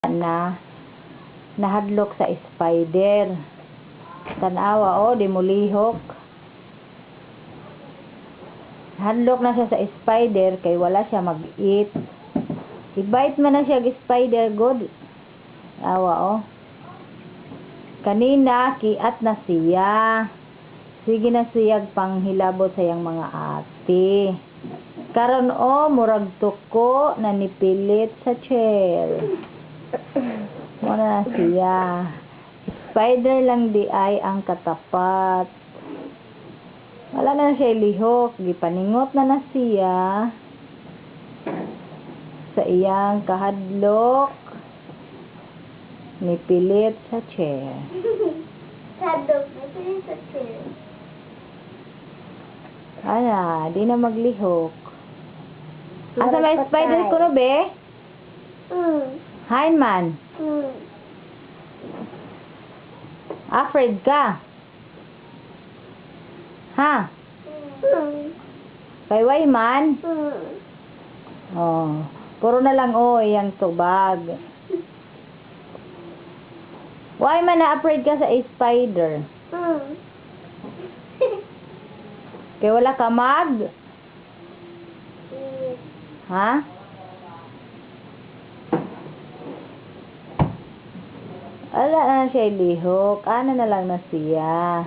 na nahadlok sa spider. Tanawa di mulihok. Hadlok na siya sa spider kay wala siya mag-eat. I-bite man na siya spider god. Awa Kanina kiat na siya. Sige na siya panghilabot sa yang mga ate. Karon murag tuko na nipilit sa chair. Muna na siya. Spider lang di ay ang katapat. Wala na siya lihok. Gipaningot na siya sa iyang kahadlok. Nipilit sa chair. Kahadlok, nipilit sa chair. Di na maglihok. Asa may spider ko no be? Hain man. Afraid ka? Ha? Kayway man? Puro na lang iyang tubag. Why man na afraid ka sa spider? Kaya wala ka mag? Ha? Wala na siya lihok. Ano na lang na siya.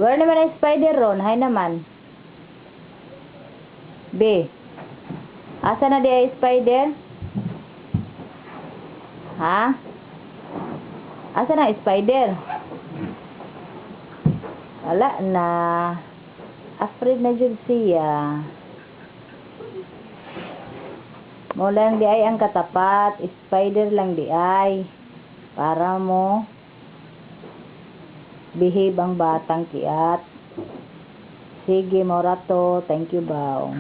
Wala naman ang spider ron. Hay naman. B. Asa na di ay spider? Ha? Asa na spider? Wala na. Afraid na jud siya. Mo lang di ay ang katapat. Spider lang di ay. Para mo behave ang batang kiat. Sige, Morato. Thank you, Bao.